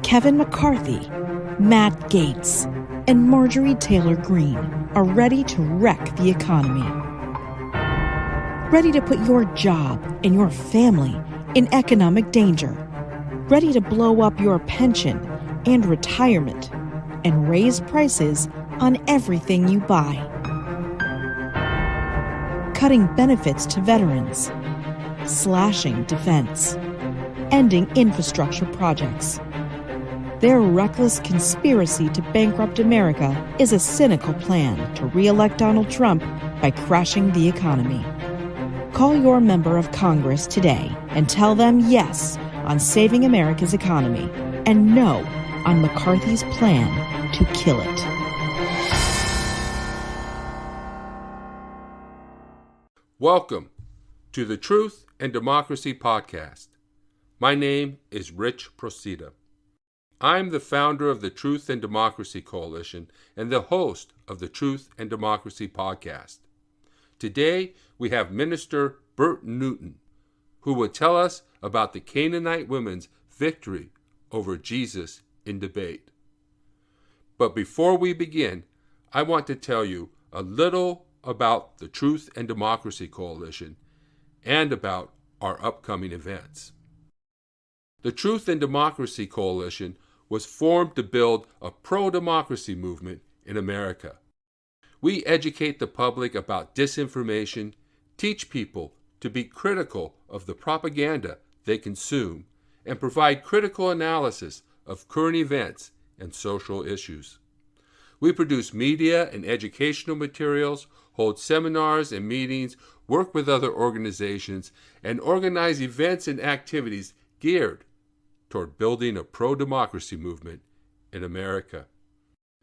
Kevin McCarthy, Matt Gaetz, and Marjorie Taylor Greene are ready to wreck the economy. Ready to put your job and your family in economic danger. Ready to blow up your pension and retirement and raise prices on everything you buy. Cutting benefits to veterans, slashing defense, ending infrastructure projects. Their reckless conspiracy to bankrupt America is a cynical plan to re-elect Donald Trump by crashing the economy. Call your member of Congress today and tell them yes on saving America's economy and no on McCarthy's plan to kill it. Welcome to the Truth and Democracy Podcast. My name is Rich Procida. I'm the founder of the Truth and Democracy Coalition and the host of the Truth and Democracy Podcast. Today, we have Minister Bert Newton, who will tell us about the Canaanite women's victory over Jesus in debate. But before we begin, I want to tell you a little about the Truth and Democracy Coalition and about our upcoming events. The Truth and Democracy Coalition was formed to build a pro-democracy movement in America. We educate the public about disinformation, teach people to be critical of the propaganda they consume, and provide critical analysis of current events and social issues. We produce media and educational materials, hold seminars and meetings, work with other organizations, and organize events and activities geared toward building a pro-democracy movement in America.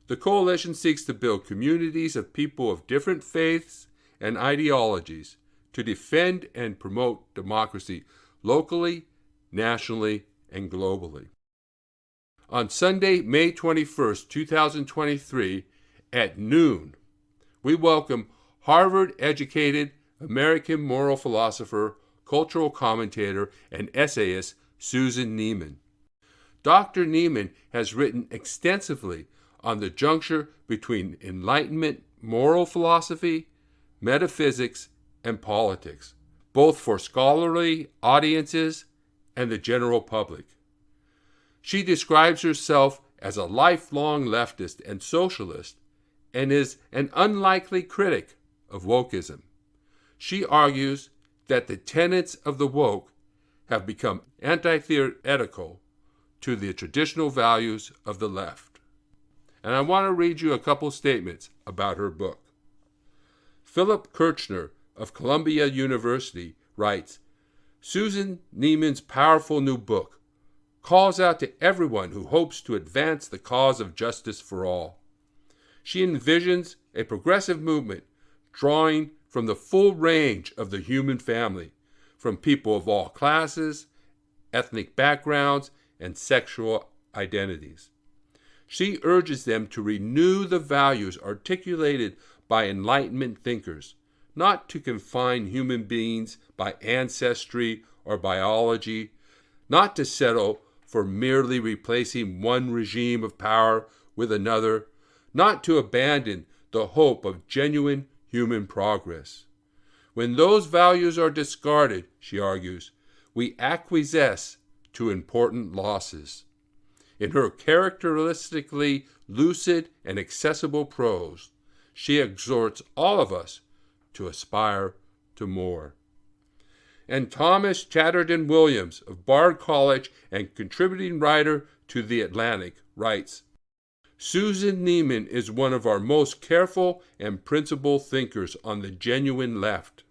The coalition seeks to build communities of people of different faiths and ideologies to defend and promote democracy locally, nationally, and globally. On Sunday, May 21st, 2023, at noon, we welcome Harvard-educated American moral philosopher, cultural commentator, and essayist Susan Neiman. Dr. Neiman has written extensively on the juncture between Enlightenment moral philosophy, metaphysics, and politics, both for scholarly audiences and the general public. She describes herself as a lifelong leftist and socialist and is an unlikely critic of wokeism. She argues that the tenets of the woke have become antithetical to the traditional values of the left. And I want to read you a couple statements about her book. Philip Kirchner of Columbia University writes, Susan Neiman's powerful new book calls out to everyone who hopes to advance the cause of justice for all. She envisions a progressive movement drawing from the full range of the human family, from people of all classes, ethnic backgrounds, and sexual identities. She urges them to renew the values articulated by Enlightenment thinkers, not to confine human beings by ancestry or biology, not to settle for merely replacing one regime of power with another, not to abandon the hope of genuine human progress. When those values are discarded, she argues, we acquiesce to important losses. In her characteristically lucid and accessible prose, she exhorts all of us to aspire to more. And Thomas Chatterton Williams of Bard College and contributing writer to The Atlantic writes, Susan Neiman is one of our most careful and principled thinkers on the genuine left.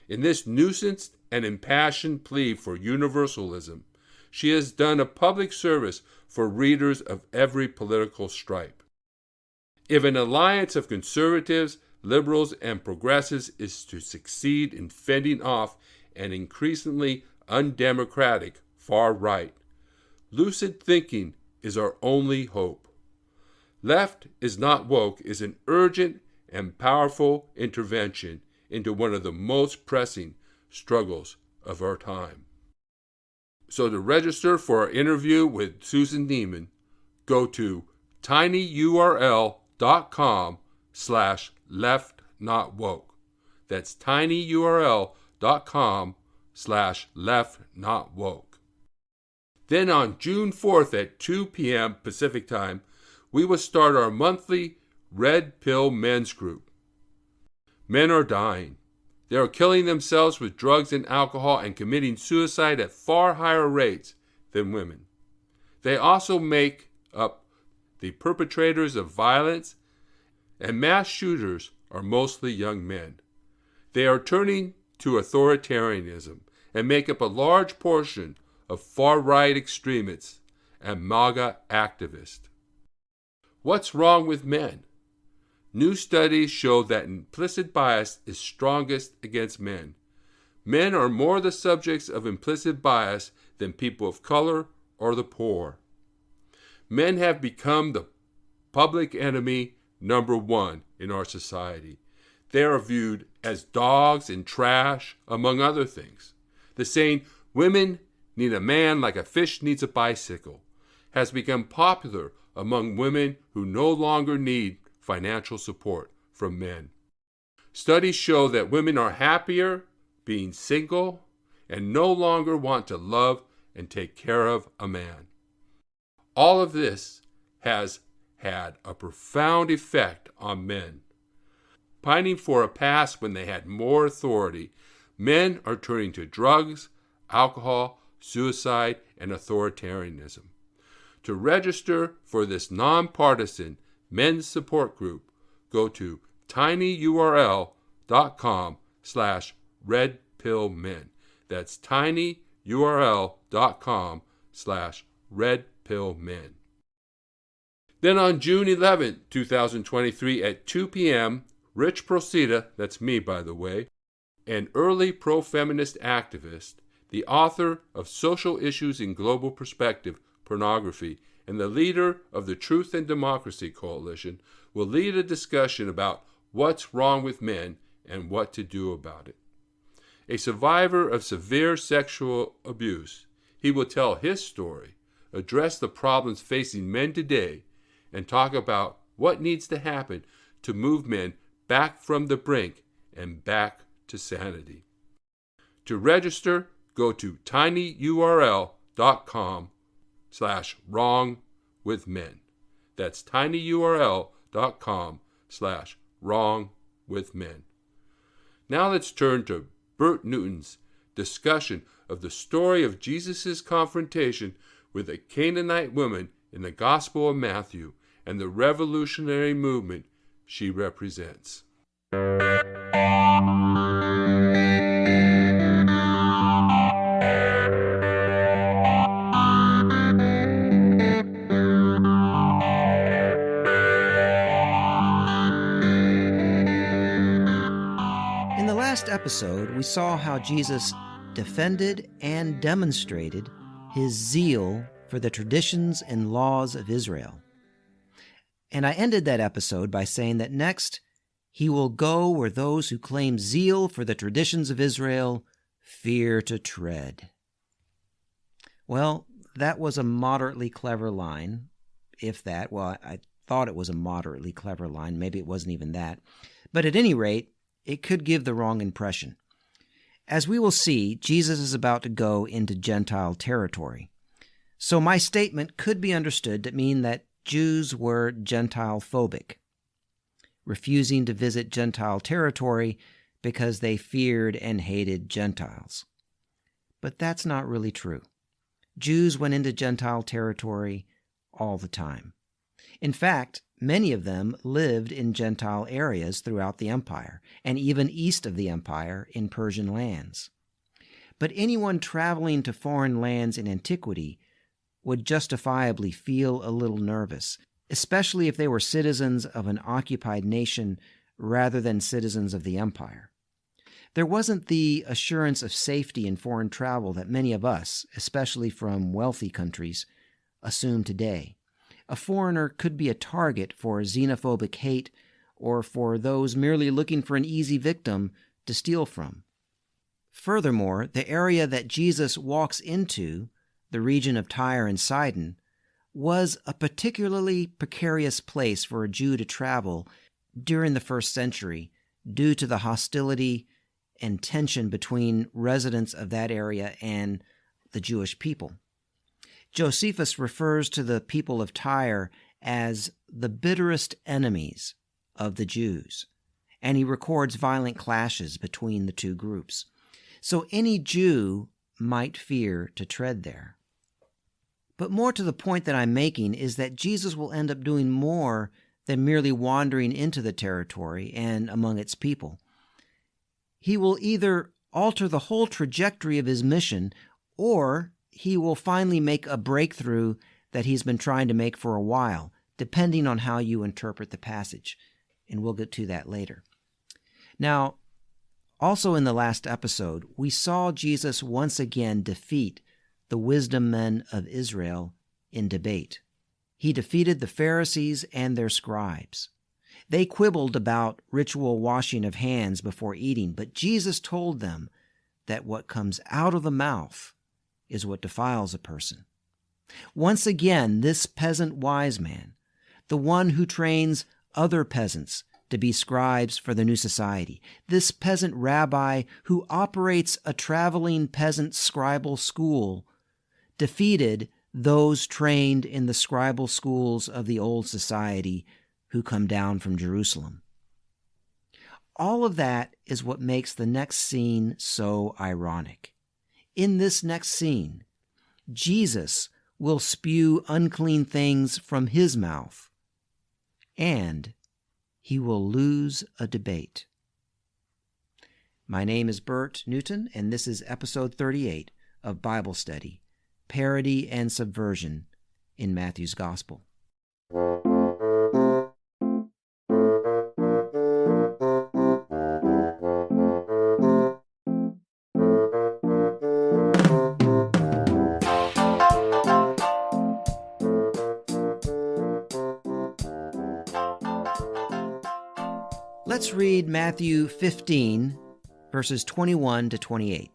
In this nuanced and impassioned plea for universalism, she has done a public service for readers of every political stripe. If an alliance of conservatives, liberals, and progressives is to succeed in fending off an increasingly undemocratic far right, lucid thinking is our only hope. Left is not woke is an urgent and powerful intervention into one of the most pressing struggles of our time. So to register for our interview with Susan Neiman, go to tinyurl.com/leftnotwoke. That's tinyurl.com/leftnotwoke. Then on June 4th at 2 p.m. Pacific Time, we will start our monthly Red Pill Men's Group. Men are dying. They are killing themselves with drugs and alcohol and committing suicide at far higher rates than women. They also make up the perpetrators of violence, and mass shooters are mostly young men. They are turning to authoritarianism and make up a large portion of far-right extremists and MAGA activists. What's wrong with men? New studies show that implicit bias is strongest against men. Men are more the subjects of implicit bias than people of color or the poor. Men have become the public enemy number one in our society. They are viewed as dogs and trash, among other things. The saying, "Women need a man like a fish needs a bicycle," has become popular among women who no longer need financial support from men. Studies show that women are happier being single and no longer want to love and take care of a man. All of this has had a profound effect on men. Pining for a past when they had more authority, men are turning to drugs, alcohol, suicide, and authoritarianism. To register for this nonpartisan men's support group, go to tinyurl.com/redpillmen. That's tinyurl.com/redpillmen. Then on June 11, 2023 at 2 p.m., Rich Procida, that's me by the way, an early pro-feminist activist, the author of Social Issues in Global Perspective, Pornography, and the leader of the Truth and Democracy Coalition, will lead a discussion about what's wrong with men and what to do about it. A survivor of severe sexual abuse, he will tell his story, address the problems facing men today, and talk about what needs to happen to move men back from the brink and back to sanity. To register, go to tinyurl.com/wrongwithmen. That's tinyurl.com/wrongwithmen. Now let's turn to Bert Newton's discussion of the story of Jesus' confrontation with a Canaanite woman in the Gospel of Matthew and the revolutionary movement she represents. In the last episode, we saw how Jesus defended and demonstrated his zeal for the traditions and laws of Israel. And I ended that episode by saying that next, he will go where those who claim zeal for the traditions of Israel fear to tread. Well, that was a moderately clever line, if that. Well, I thought it was a moderately clever line. Maybe it wasn't even that. But at any rate, it could give the wrong impression. As we will see, Jesus is about to go into Gentile territory. So my statement could be understood to mean that Jews were Gentile-phobic, refusing to visit Gentile territory because they feared and hated Gentiles. But that's not really true. Jews went into Gentile territory all the time. In fact, many of them lived in Gentile areas throughout the empire, and even east of the empire in Persian lands. But anyone traveling to foreign lands in antiquity would justifiably feel a little nervous, especially if they were citizens of an occupied nation rather than citizens of the empire. There wasn't the assurance of safety in foreign travel that many of us, especially from wealthy countries, assume today. A foreigner could be a target for xenophobic hate or for those merely looking for an easy victim to steal from. Furthermore, the area that Jesus walks into the region of Tyre and Sidon, was a particularly precarious place for a Jew to travel during the first century due to the hostility and tension between residents of that area and the Jewish people. Josephus refers to the people of Tyre as the bitterest enemies of the Jews, and he records violent clashes between the two groups. So any Jew might fear to tread there. But more to the point that I'm making is that Jesus will end up doing more than merely wandering into the territory and among its people. He will either alter the whole trajectory of his mission, or he will finally make a breakthrough that he's been trying to make for a while, depending on how you interpret the passage. And we'll get to that later. Now, also in the last episode, we saw Jesus once again defeat the wisdom men of Israel in debate. He defeated the Pharisees and their scribes. They quibbled about ritual washing of hands before eating, but Jesus told them that what comes out of the mouth is what defiles a person. Once again, this peasant wise man, the one who trains other peasants to be scribes for the new society, this peasant rabbi who operates a traveling peasant scribal school, defeated those trained in the scribal schools of the old society who come down from Jerusalem. All of that is what makes the next scene so ironic. In this next scene, Jesus will spew unclean things from his mouth, and he will lose a debate. My name is Bert Newton, and this is episode 38 of Bible Study, Parody and Subversion in Matthew's Gospel. Let's read Matthew 15, verses 21 to 28.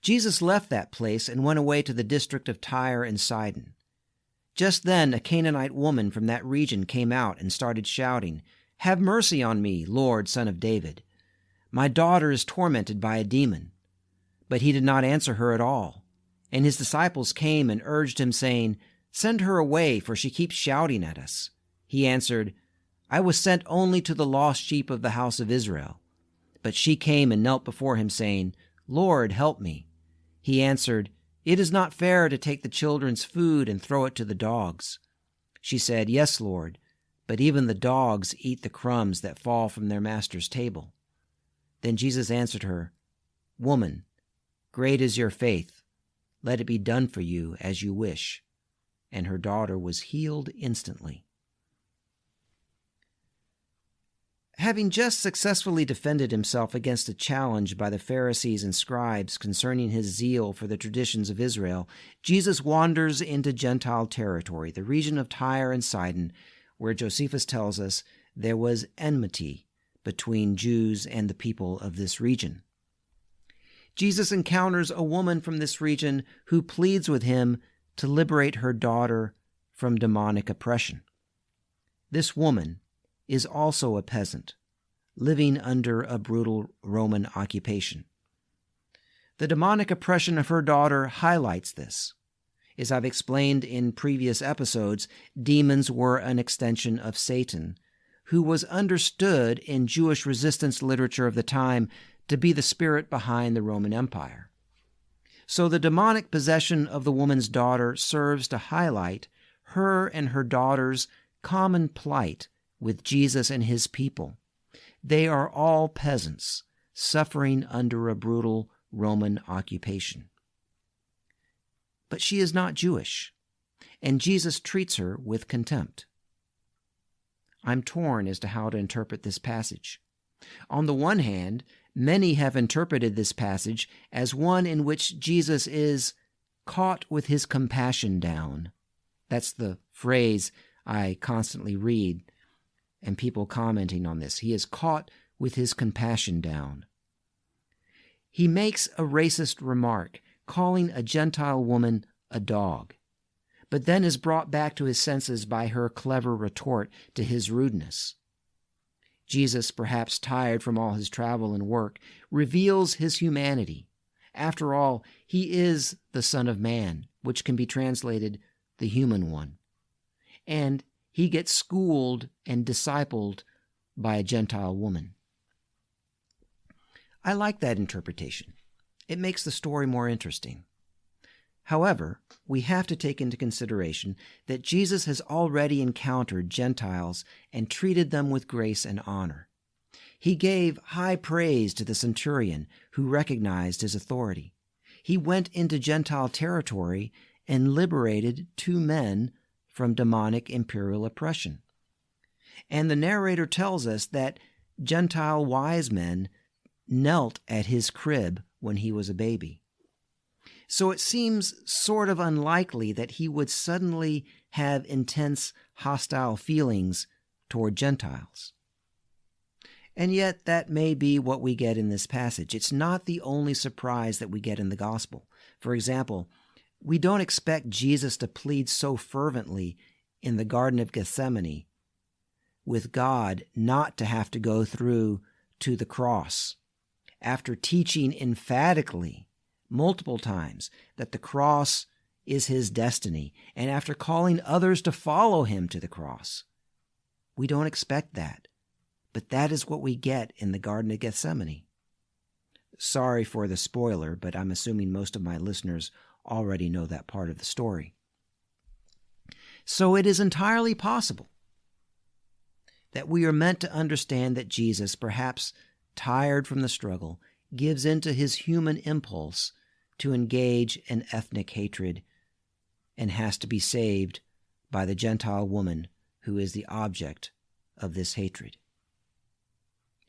Jesus left that place and went away to the district of Tyre and Sidon. Just then a Canaanite woman from that region came out and started shouting, "Have mercy on me, Lord, Son of David. My daughter is tormented by a demon." But he did not answer her at all. And his disciples came and urged him, saying, "Send her away, for she keeps shouting at us." He answered, "I was sent only to the lost sheep of the house of Israel." But she came and knelt before him, saying, "Lord, help me." He answered, "It is not fair to take the children's food and throw it to the dogs." She said, "Yes, Lord, but even the dogs eat the crumbs that fall from their master's table." Then Jesus answered her, "Woman, great is your faith. Let it be done for you as you wish." And her daughter was healed instantly. Having just successfully defended himself against a challenge by the Pharisees and scribes concerning his zeal for the traditions of Israel, Jesus wanders into Gentile territory, the region of Tyre and Sidon, where Josephus tells us there was enmity between Jews and the people of this region. Jesus encounters a woman from this region who pleads with him to liberate her daughter from demonic oppression. This woman is also a peasant, living under a brutal Roman occupation. The demonic oppression of her daughter highlights this. As I've explained in previous episodes, demons were an extension of Satan, who was understood in Jewish resistance literature of the time to be the spirit behind the Roman Empire. So the demonic possession of the woman's daughter serves to highlight her and her daughter's common plight with Jesus and his people. They are all peasants suffering under a brutal Roman occupation. But she is not Jewish, and Jesus treats her with contempt. I'm torn as to how to interpret this passage. On the one hand, many have interpreted this passage as one in which Jesus is caught with his compassion down. That's the phrase I constantly read, and people commenting on this. He is caught with his compassion down. He makes a racist remark, calling a Gentile woman a dog, but then is brought back to his senses by her clever retort to his rudeness. Jesus, perhaps tired from all his travel and work, reveals his humanity. After all, he is the Son of Man, which can be translated the human one. And he gets schooled and discipled by a Gentile woman. I like that interpretation. It makes the story more interesting. However, we have to take into consideration that Jesus has already encountered Gentiles and treated them with grace and honor. He gave high praise to the centurion who recognized his authority. He went into Gentile territory and liberated 2 men from demonic imperial oppression. And the narrator tells us that Gentile wise men knelt at his crib when he was a baby. So it seems sort of unlikely that he would suddenly have intense hostile feelings toward Gentiles. And yet that may be what we get in this passage. It's not the only surprise that we get in the gospel. For example, we don't expect Jesus to plead so fervently in the Garden of Gethsemane with God not to have to go through to the cross, after teaching emphatically multiple times that the cross is his destiny, and after calling others to follow him to the cross. We don't expect that, but that is what we get in the Garden of Gethsemane. Sorry for the spoiler, but I'm assuming most of my listeners already know that part of the story. So it is entirely possible that we are meant to understand that Jesus, perhaps tired from the struggle, gives into his human impulse to engage in ethnic hatred and has to be saved by the Gentile woman who is the object of this hatred.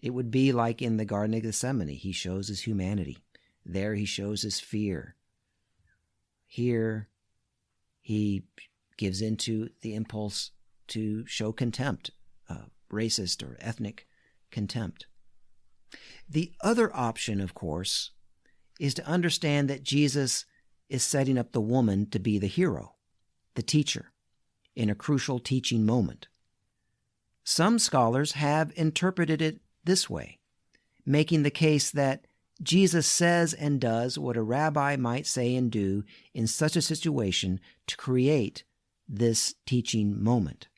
It would be like in the Garden of Gethsemane. He shows his humanity. There he shows his fear. Here he gives into the impulse to show contempt, racist or ethnic contempt. The other option, of course, is to understand that Jesus is setting up the woman to be the hero, the teacher, in a crucial teaching moment. Some scholars have interpreted it this way, making the case that Jesus says and does what a rabbi might say and do in such a situation to create this teaching moment.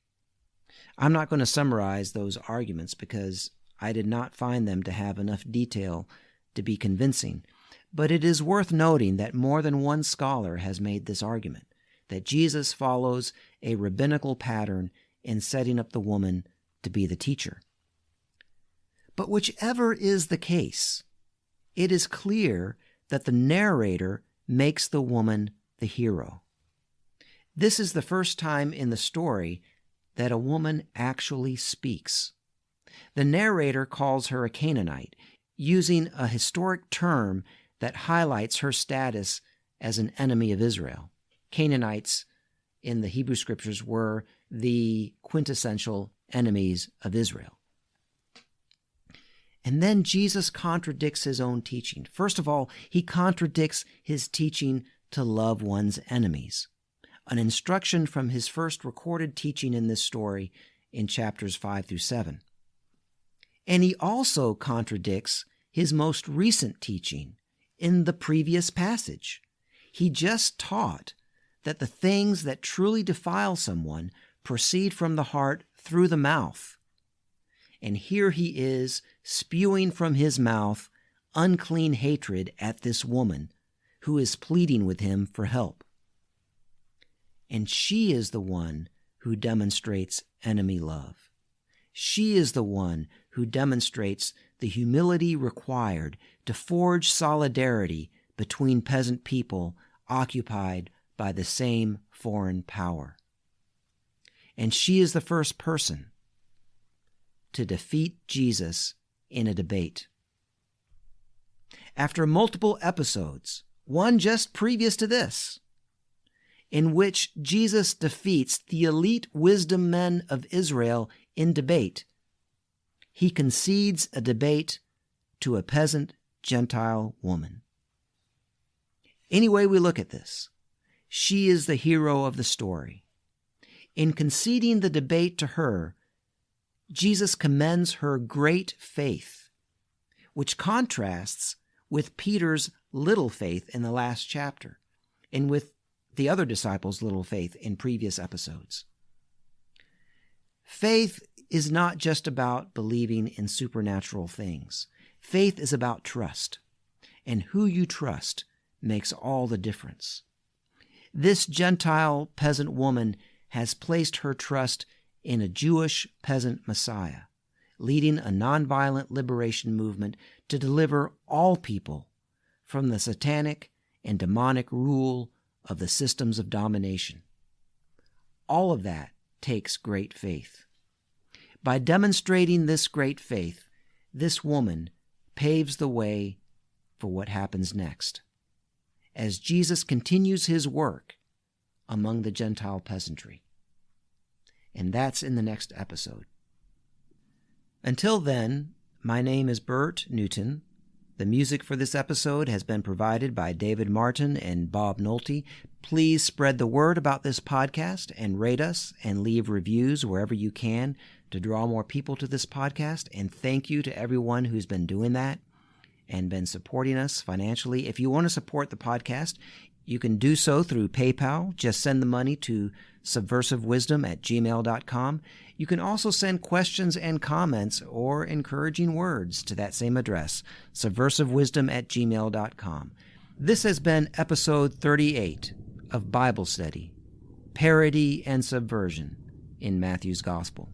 I'm not going to summarize those arguments because I did not find them to have enough detail to be convincing, but it is worth noting that more than one scholar has made this argument, that Jesus follows a rabbinical pattern in setting up the woman to be the teacher. But whichever is the case, it is clear that the narrator makes the woman the hero. This is the first time in the story that a woman actually speaks. The narrator calls her a Canaanite, using a historic term that highlights her status as an enemy of Israel. Canaanites in the Hebrew Scriptures were the quintessential enemies of Israel. And then Jesus contradicts his own teaching. First of all, he contradicts his teaching to love one's enemies, an instruction from his first recorded teaching in this story in chapters 5 through 7. And he also contradicts his most recent teaching in the previous passage. He just taught that the things that truly defile someone proceed from the heart through the mouth. And here he is spewing from his mouth unclean hatred at this woman who is pleading with him for help. And she is the one who demonstrates enemy love. She is the one who demonstrates the humility required to forge solidarity between peasant people occupied by the same foreign power. And she is the first person to defeat Jesus in a debate. After multiple episodes, one just previous to this, in which Jesus defeats the elite wisdom men of Israel in debate, he concedes a debate to a peasant Gentile woman. Any way we look at this, she is the hero of the story. In conceding the debate to her, Jesus commends her great faith, which contrasts with Peter's little faith in the last chapter and with the other disciples' little faith in previous episodes. Faith is not just about believing in supernatural things. Faith is about trust, and who you trust makes all the difference. This Gentile peasant woman has placed her trust in a Jewish peasant Messiah, leading a nonviolent liberation movement to deliver all people from the satanic and demonic rule of the systems of domination. All of that takes great faith. By demonstrating this great faith, this woman paves the way for what happens next, as Jesus continues his work among the Gentile peasantry. And that's in the next episode. Until then, my name is Bert Newton. The music for this episode has been provided by David Martin and Bob Nolte. Please spread the word about this podcast and rate us and leave reviews wherever you can to draw more people to this podcast. And thank you to everyone who's been doing that and been supporting us financially. If you want to support the podcast, you can do so through PayPal. Just send the money to subversivewisdom@gmail.com. You can also send questions and comments or encouraging words to that same address, subversivewisdom@gmail.com. This has been episode 38 of Bible Study, Parody and Subversion in Matthew's Gospel.